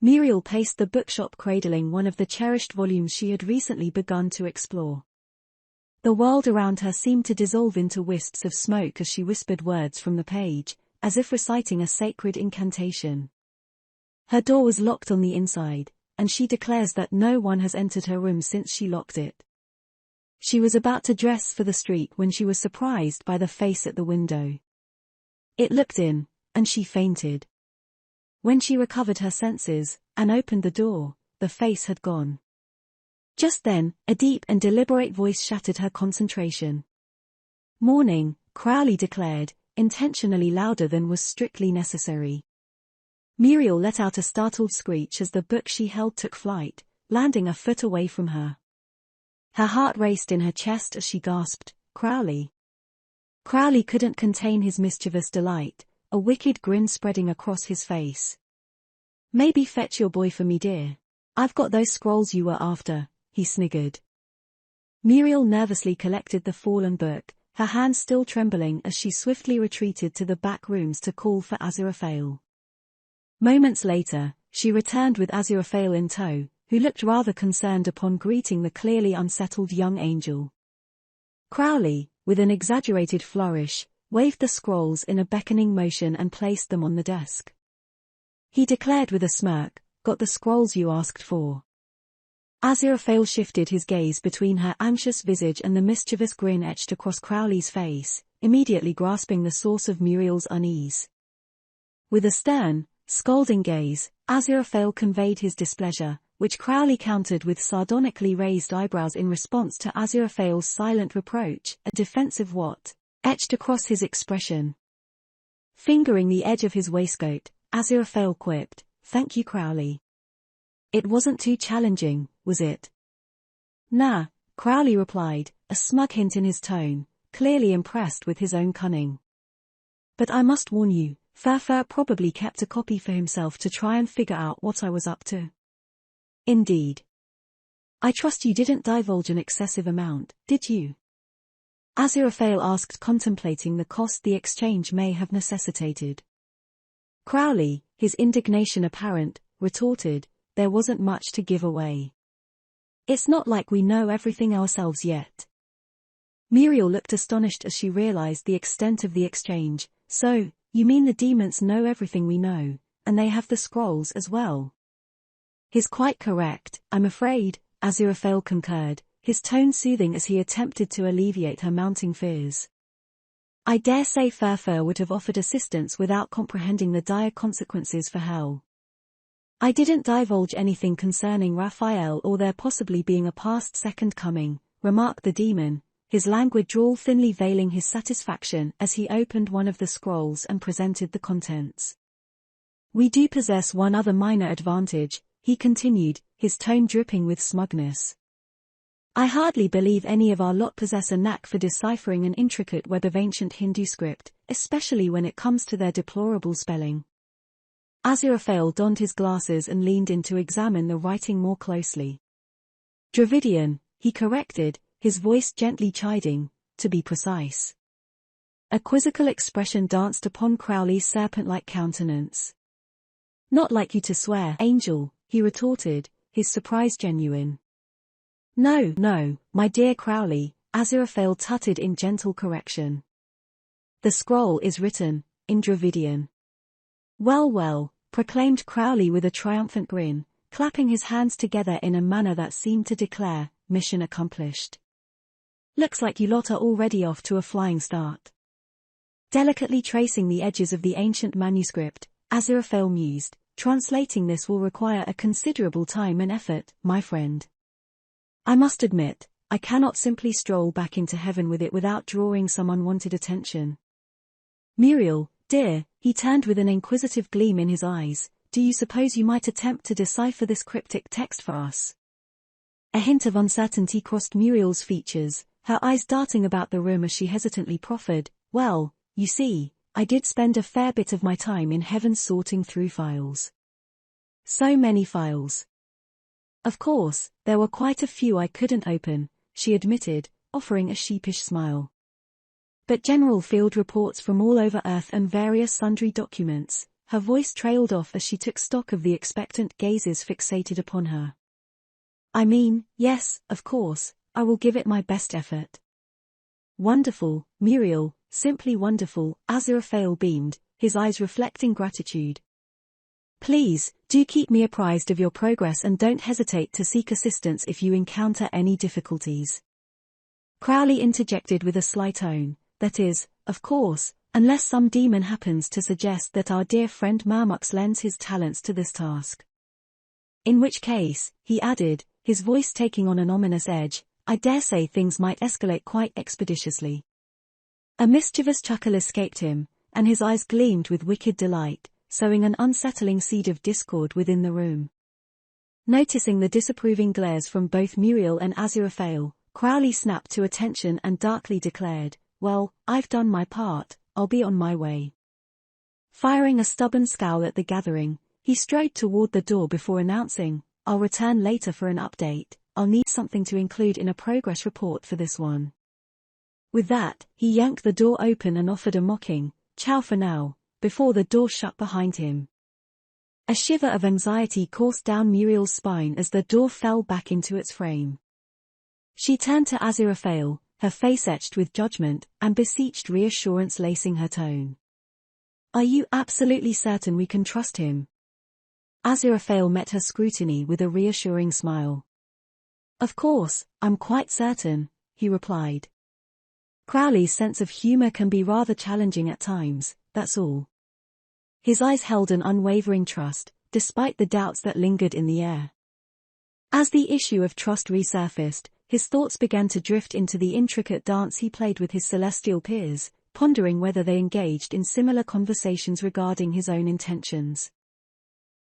Muriel paced the bookshop cradling one of the cherished volumes she had recently begun to explore. The world around her seemed to dissolve into wisps of smoke as she whispered words from the page, as if reciting a sacred incantation. Her door was locked on the inside, and she declares that no one has entered her room since she locked it. She was about to dress for the street when she was surprised by the face at the window. It looked in, and she fainted. When she recovered her senses, and opened the door, the face had gone. Just then, a deep and deliberate voice shattered her concentration. "Morning," Crowley declared, intentionally louder than was strictly necessary. Muriel let out a startled screech as the book she held took flight, landing a foot away from her. Her heart raced in her chest as she gasped, "Crowley." Crowley couldn't contain his mischievous delight, a wicked grin spreading across his face. "Maybe fetch your boy for me, dear. I've got those scrolls you were after," he sniggered. Muriel nervously collected the fallen book, her hands still trembling as she swiftly retreated to the back rooms to call for Aziraphale. Moments later, she returned with Aziraphale in tow, who looked rather concerned upon greeting the clearly unsettled young angel. Crowley, with an exaggerated flourish, waved the scrolls in a beckoning motion and placed them on the desk. He declared with a smirk, "Got the scrolls you asked for." Aziraphale shifted his gaze between her anxious visage and the mischievous grin etched across Crowley's face, immediately grasping the source of Muriel's unease. With a stern, scolding gaze, Aziraphale conveyed his displeasure, which Crowley countered with sardonically raised eyebrows in response to Aziraphale's silent reproach, a defensive what, etched across his expression. Fingering the edge of his waistcoat, Aziraphale quipped, "Thank you, Crowley. It wasn't too challenging, was it?" "Nah," Crowley replied, a smug hint in his tone, clearly impressed with his own cunning. "But I must warn you, Furfur probably kept a copy for himself to try and figure out what I was up to." "Indeed. I trust you didn't divulge an excessive amount, did you?" Aziraphale asked, contemplating the cost the exchange may have necessitated. Crowley, his indignation apparent, retorted, "There wasn't much to give away. It's not like we know everything ourselves yet." Muriel looked astonished as she realized the extent of the exchange. "So, you mean the demons know everything we know, and they have the scrolls as well?" "He's quite correct, I'm afraid," Aziraphale concurred, his tone soothing as he attempted to alleviate her mounting fears. "I dare say Furfur would have offered assistance without comprehending the dire consequences for hell." "I didn't divulge anything concerning Raphael or there possibly being a past second coming," remarked the demon, his languid drawl thinly veiling his satisfaction as he opened one of the scrolls and presented the contents. "We do possess one other minor advantage," he continued, his tone dripping with smugness. "I hardly believe any of our lot possess a knack for deciphering an intricate web of ancient Hindu script, especially when it comes to their deplorable spelling." Aziraphale donned his glasses and leaned in to examine the writing more closely. "Dravidian," he corrected, his voice gently chiding, to be precise. A quizzical expression danced upon Crowley's serpent-like countenance. "Not like you to swear, Angel," he retorted, his surprise genuine. No, my dear Crowley," Aziraphale tutted in gentle correction. "The scroll is written in Dravidian." Well, proclaimed Crowley with a triumphant grin, clapping his hands together in a manner that seemed to declare, "Mission accomplished. Looks like you lot are already off to a flying start." Delicately tracing the edges of the ancient manuscript, Aziraphale mused, "Translating this will require a considerable time and effort, my friend. I must admit, I cannot simply stroll back into heaven with it without drawing some unwanted attention." "Muriel, dear," he turned with an inquisitive gleam in his eyes, "do you suppose you might attempt to decipher this cryptic text for us?" A hint of uncertainty crossed Muriel's features, her eyes darting about the room as she hesitantly proffered, "Well, you see, I did spend a fair bit of my time in heaven sorting through files." "So many files." "Of course, there were quite a few I couldn't open," she admitted, offering a sheepish smile. "But general field reports from all over Earth and various sundry documents, her voice trailed off as she took stock of the expectant gazes fixated upon her. I mean, yes, of course, I will give it my best effort. Wonderful, Muriel, simply wonderful, Aziraphale beamed, his eyes reflecting gratitude. Please, do keep me apprised of your progress and don't hesitate to seek assistance if you encounter any difficulties. Crowley interjected with a sly tone, that is, of course, unless some demon happens to suggest that our dear friend Marmux lends his talents to this task. In which case, he added, his voice taking on an ominous edge, I dare say things might escalate quite expeditiously. A mischievous chuckle escaped him, and his eyes gleamed with wicked delight, sowing an unsettling seed of discord within the room. Noticing the disapproving glares from both Muriel and Aziraphale, Crowley snapped to attention and darkly declared, well, I've done my part, I'll be on my way. Firing a stubborn scowl at the gathering, he strode toward the door before announcing, I'll return later for an update, I'll need something to include in a progress report for this one. With that, he yanked the door open and offered a mocking, ciao for now, before the door shut behind him. A shiver of anxiety coursed down Muriel's spine as the door fell back into its frame. She turned to Aziraphale, her face etched with judgment, and beseeched reassurance lacing her tone. Are you absolutely certain we can trust him? Aziraphale met her scrutiny with a reassuring smile. Of course, I'm quite certain, he replied. Crowley's sense of humor can be rather challenging at times, that's all. His eyes held an unwavering trust, despite the doubts that lingered in the air. As the issue of trust resurfaced, his thoughts began to drift into the intricate dance he played with his celestial peers, pondering whether they engaged in similar conversations regarding his own intentions.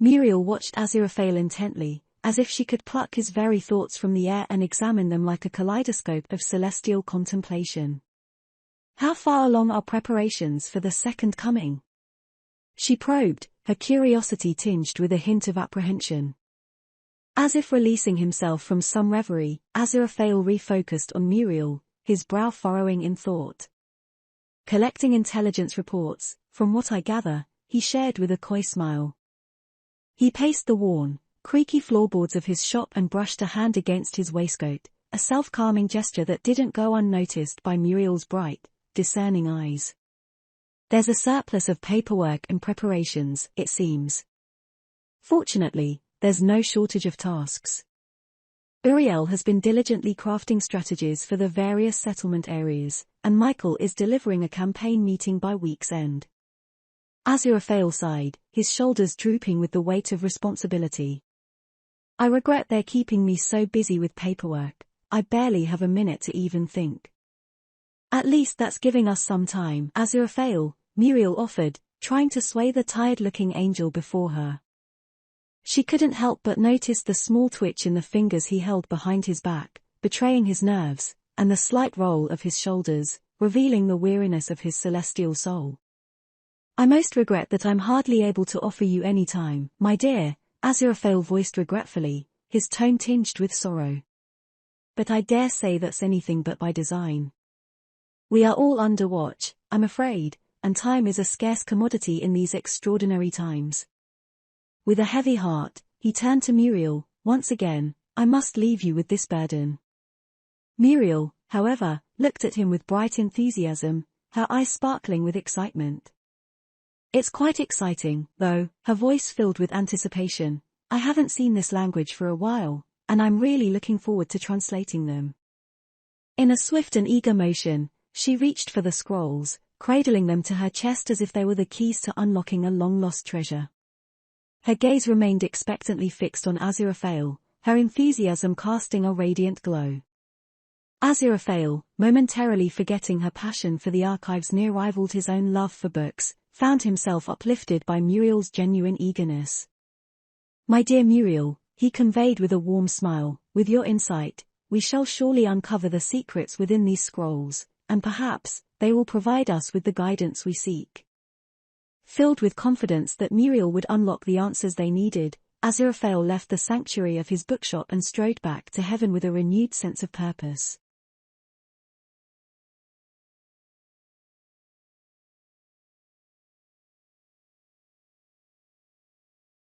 Muriel watched Aziraphale intently, as if she could pluck his very thoughts from the air and examine them like a kaleidoscope of celestial contemplation. How far along are preparations for the second coming? She probed, her curiosity tinged with a hint of apprehension. As if releasing himself from some reverie, Aziraphale refocused on Muriel, his brow furrowing in thought. Collecting intelligence reports, from what I gather, he shared with a coy smile. He paced the worn, creaky floorboards of his shop and brushed a hand against his waistcoat, a self-calming gesture that didn't go unnoticed by Muriel's bright, discerning eyes. There's a surplus of paperwork and preparations, it seems. Fortunately, there's no shortage of tasks. Muriel has been diligently crafting strategies for the various settlement areas, and Michael is delivering a campaign meeting by week's end. Aziraphale sighed, his shoulders drooping with the weight of responsibility. I regret they're keeping me so busy with paperwork, I barely have a minute to even think. At least that's giving us some time, Aziraphale, Muriel offered, trying to sway the tired-looking angel before her. She couldn't help but notice the small twitch in the fingers he held behind his back, betraying his nerves, and the slight roll of his shoulders, revealing the weariness of his celestial soul. I most regret that I'm hardly able to offer you any time, my dear, Aziraphale voiced regretfully, his tone tinged with sorrow. But I dare say that's anything but by design. We are all under watch, I'm afraid, and time is a scarce commodity in these extraordinary times. With a heavy heart, he turned to Muriel, once again, I must leave you with this burden. Muriel, however, looked at him with bright enthusiasm, her eyes sparkling with excitement. It's quite exciting, though, her voice filled with anticipation. I haven't seen this language for a while, and I'm really looking forward to translating them. In a swift and eager motion, she reached for the scrolls, cradling them to her chest as if they were the keys to unlocking a long-lost treasure. Her gaze remained expectantly fixed on Aziraphale, her enthusiasm casting a radiant glow. Aziraphale, momentarily forgetting her passion for the archives near rivaled his own love for books, found himself uplifted by Muriel's genuine eagerness. My dear Muriel, he conveyed with a warm smile, with your insight, we shall surely uncover the secrets within these scrolls, and perhaps, they will provide us with the guidance we seek. Filled with confidence that Muriel would unlock the answers they needed, Aziraphale left the sanctuary of his bookshop and strode back to heaven with a renewed sense of purpose.